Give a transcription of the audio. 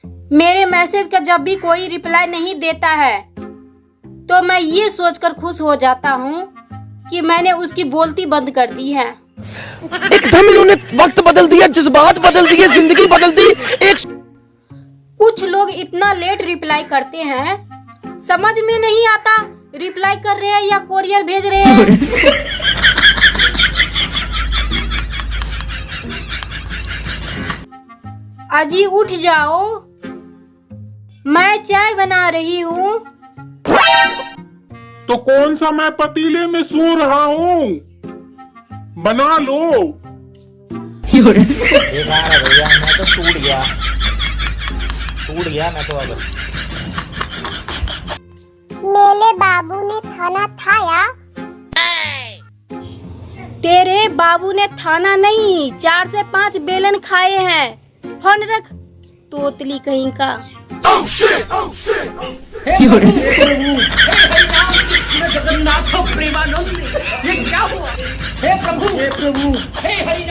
मेरे मैसेज का जब भी कोई रिप्लाई नहीं देता है तो मैं ये सोचकर खुश हो जाता हूँ कि मैंने उसकी बोलती बंद कर दी है। एकदम इन्होंने वक्त बदल दिया, जज्बात बदल दिए, जिंदगी बदल दी। कुछ लोग इतना लेट रिप्लाई करते हैं, समझ में नहीं आता रिप्लाई कर रहे हैं या कोरियर भेज रहे हैं। अजी उठ जाओ, मैं चाय बना रही हूँ। तो कौन सा मैं पतीले में सो रहा हूँ, बना लो। भैया मैं तो टूट गया मैं तो। अब मेरे बाबू ने खाना खाया। तेरे बाबू ने थाना नहीं 4 से 5 बेलन खाए हैं। फोन रख, तोतली कहीं का। जगन्नाथ प्रेमानंद, ये क्या हुआ? हे प्रभु, हे प्रभु, हे हरि।